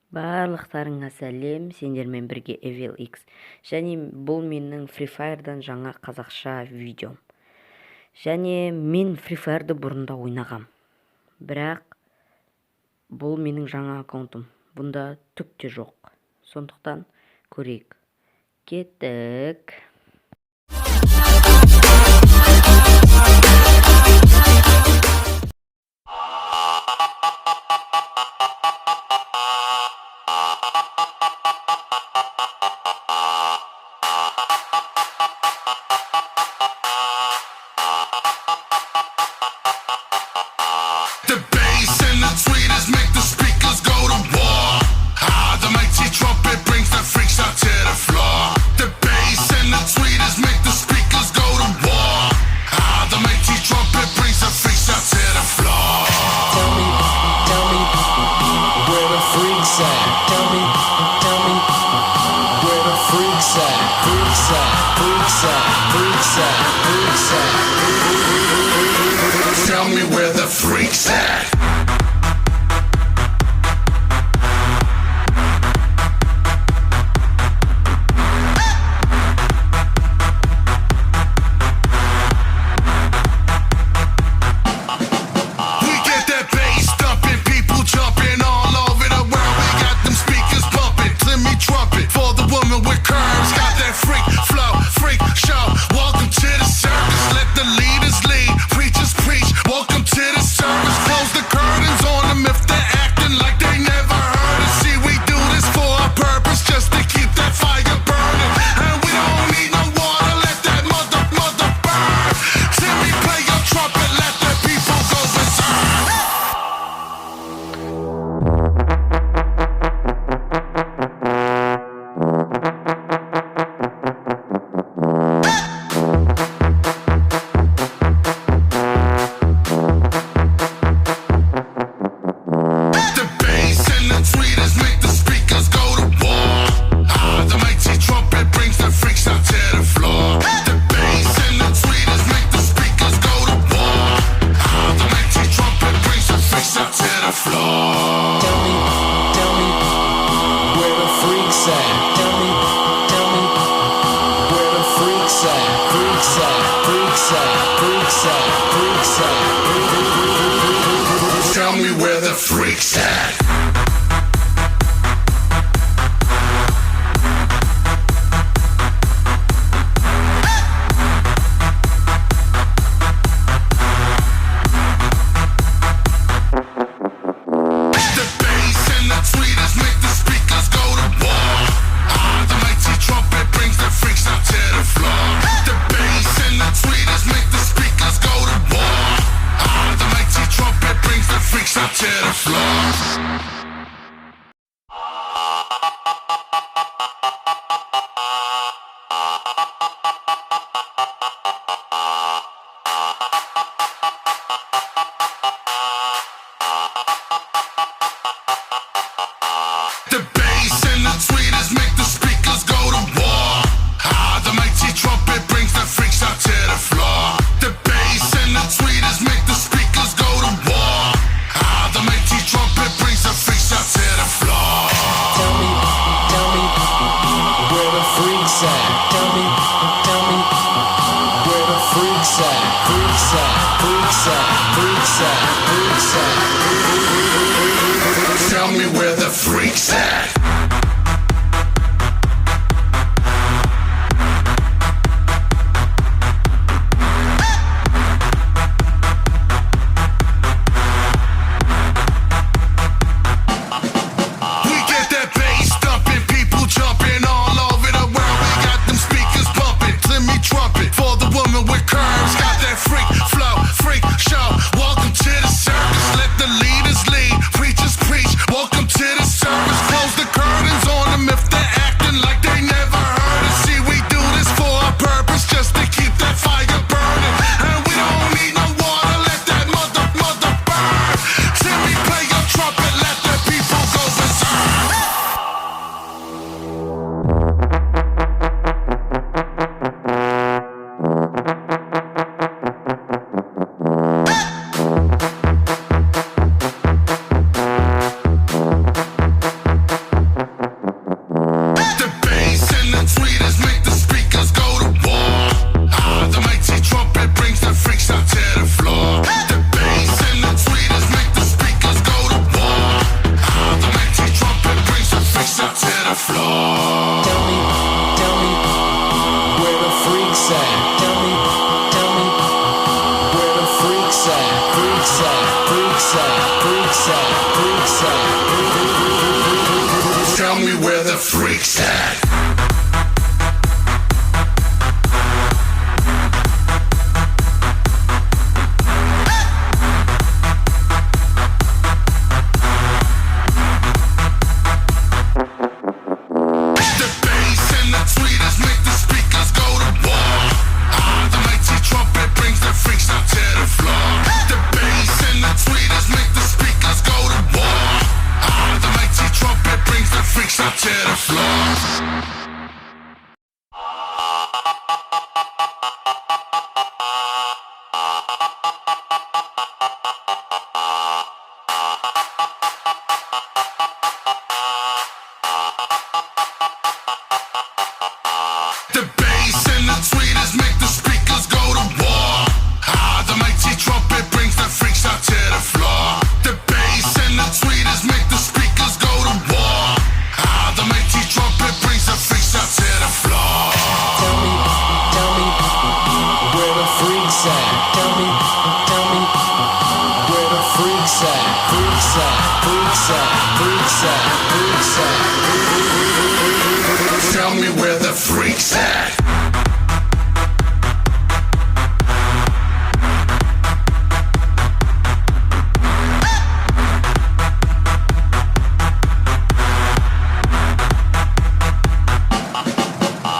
Барлықтарыңа сәлем, сендермен бірге Evil X. Және бұл менің Free Fire'дан жаңа қазақша видеом. Және мен Free Fire'ды бұрында ойнағам. Бірақ бұл менің жаңа аккаунтым. Бұнда түк те жоқ. Сондықтан көрейік. Кеттік. The bass and the tweeters make the speakers go to war. The mighty trumpet brings the freaks out to the floor. The bass and the tweeters make the speakers go to war. The mighty trumpet brings the freaks out to the floor. Tell me, where the freaks at? Tell me, where the freaks at? Freaks at, freaks at, freaks at, freaks at. Tell me where the freaks at. We get that bass thumping, people jumping all over the world. We got where the freaks at. The bass and the tweeters make the speakers go to war. The mighty trumpet brings the freaks out to the floor. The bass and the tweeters make the speakers go to war. The mighty trumpet brings the freaks out to the floor. The bass and the tweeters make the speakers go to war. The mighty trumpet brings the freaks out to the floor. The bass and the tweeters make the speakers go to war. The mighty trumpet brings the freaks out to the floor. Tell me where the freaks at. Tell me where the freaks at. Freaks at, freaks at, freaks at, freaks at. Tell me where the freaks at.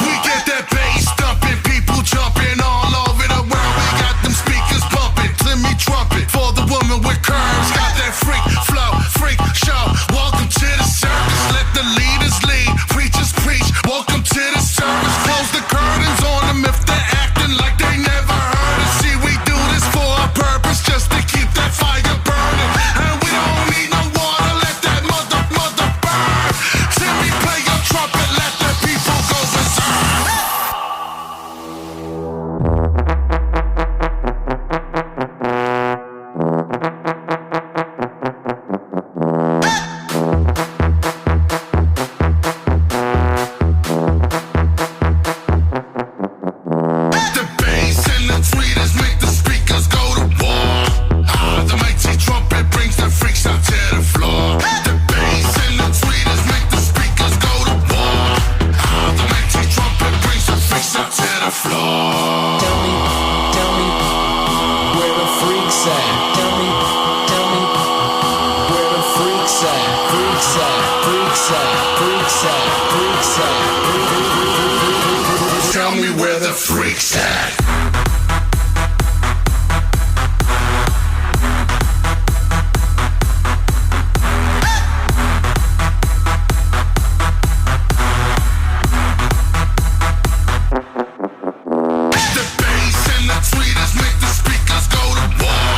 We get that bass thumping, people jumping all over the world. We got them speakers bumping, Timmy trumpet for the woman with curves. Got that freak flow, freak show. Welcome to the service, let the leaders lead, preachers preach. Welcome to the service, close the curtains on them if they're acting like they never heard us. See, we do this for a purpose, just to keep that fire burning. And we don't need no water, let that mother burn. Timmy, play your trumpet, let the people go berserk. The bass and the tweeters make the speakers go to war. The mighty trumpet brings the freaks out to the floor. The bass and the tweeters make the speakers go to war. The mighty trumpet brings the freaks out to the floor. Tell me where the freaks at. Tell me where the freaks at. Freaks at, freaks at, freaks at, freaks at. Tell me where the freaks at. The bass and the tweeters make the speakers go to war.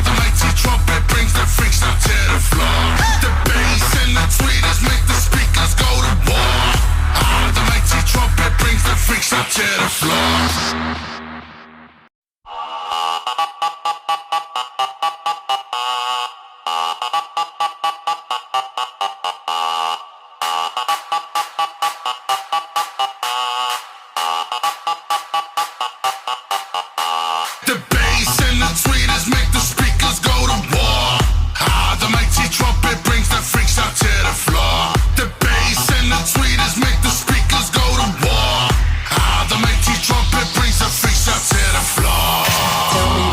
The mighty trumpet brings the freaks out to the floor. The bass and the tweeters make the speakers go to war. The mighty trumpet brings the freaks out to the floor. The bass and the tweeters make the speakers go to war. The mighty trumpet brings the freaks out to the floor. The bass and the tweeters make the speakers go to war. The mighty trumpet brings the freaks out to the floor. Tell me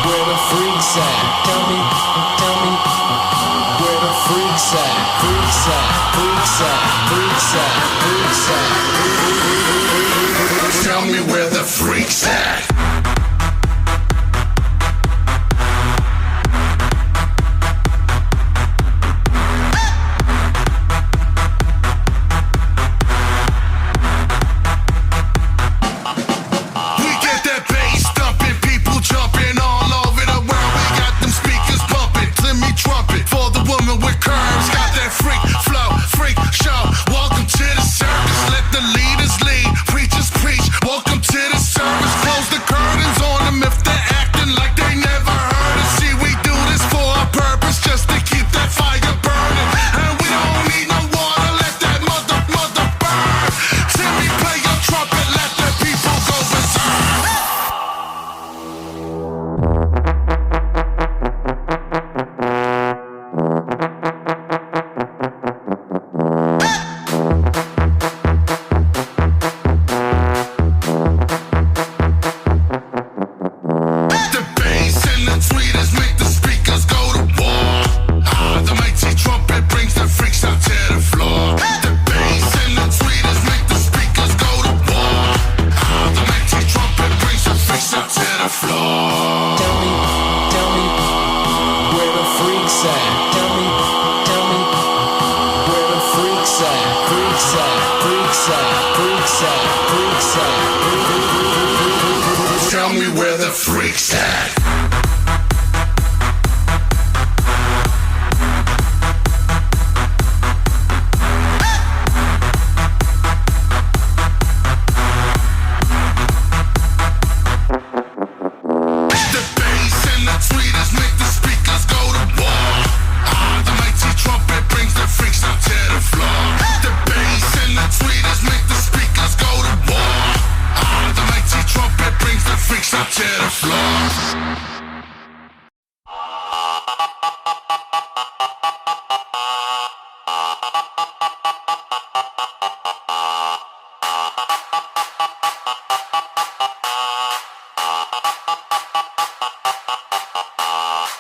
where the freaks at. Tell me where the freaks at. Freaks at, freaks at, freaks at, freaks at. Tell me where the freaks at. We get that bass thumping, people jumping all over the world. We got them speakers bumping, Timmy trumpet for the woman with curves. Got that freak flow, freak show. Welcome to the service, let the leaders lead, preachers preach. Welcome to the service, close the curtains on them if they're acting like they never heard us. See, we do this for a purpose, just to keep that fire burning. And we don't need no water, let that mother burn. Timmy, play your trumpet, let the people go berserk. freaks at, freaks at, freaks at. Tell me where the freaks at. To the floor.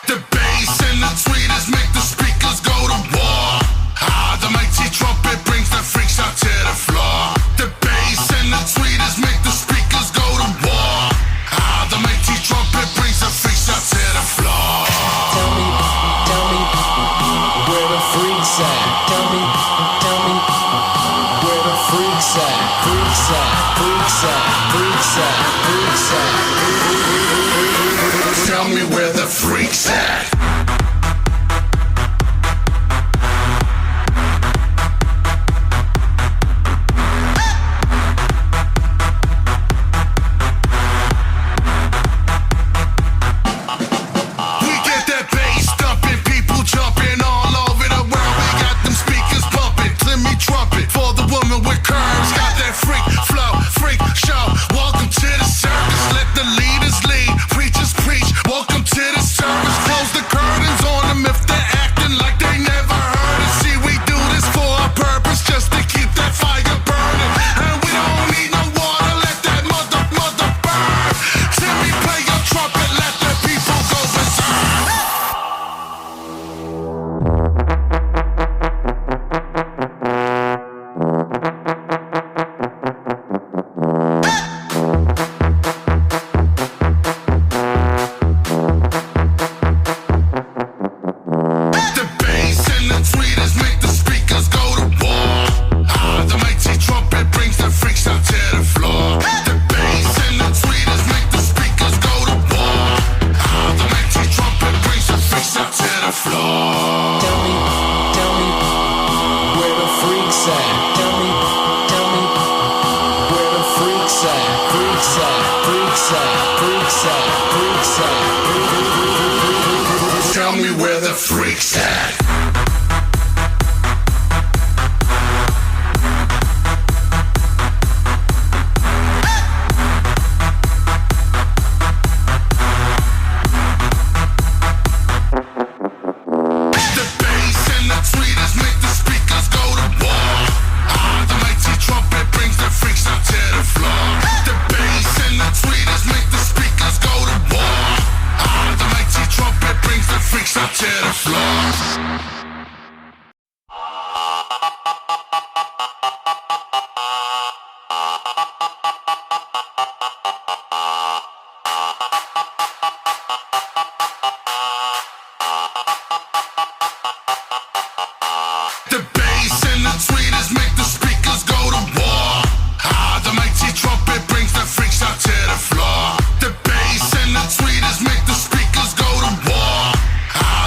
The bass and the tweeters make the speakers go to war. The mighty trumpet brings the freaks out to the floor. The bass and the tweeters make the speakers go to war. The mighty trumpet brings the freaks out to the floor. Tell me, where the freaks at? Tell me, where the freaks at? Freaks at, freaks at, freaks at, freaks at. Tell me where the freaks at. Tell me where the freaks at. To the floor. The bass and the tweeters make the speakers go to war. The mighty trumpet brings the freaks out to the floor. The bass and the tweeters make the speakers go to war.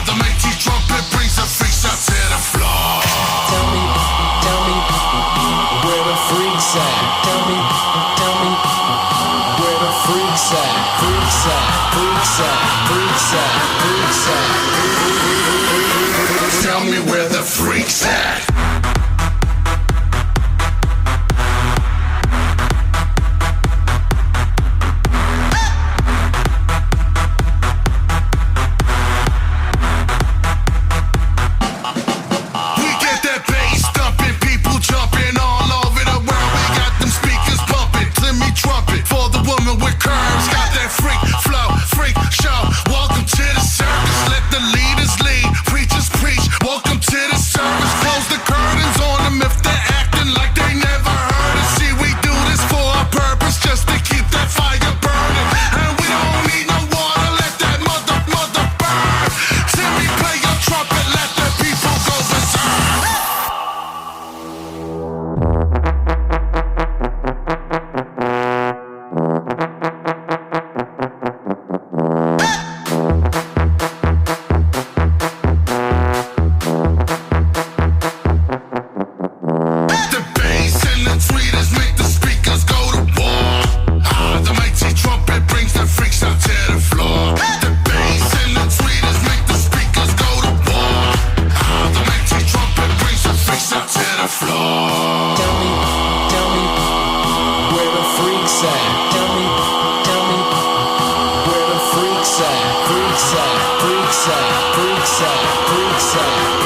The mighty trumpet brings the freaks out to the floor. Tell me, where the freaks at? Tell me, where the freaks at? Freaks at, freaks at, freaks at, freaks at. Tell me where the freaks at. Close the freaks at? Tell me where the freaks at? Freaks at, freaks at, freaks at, freaks at.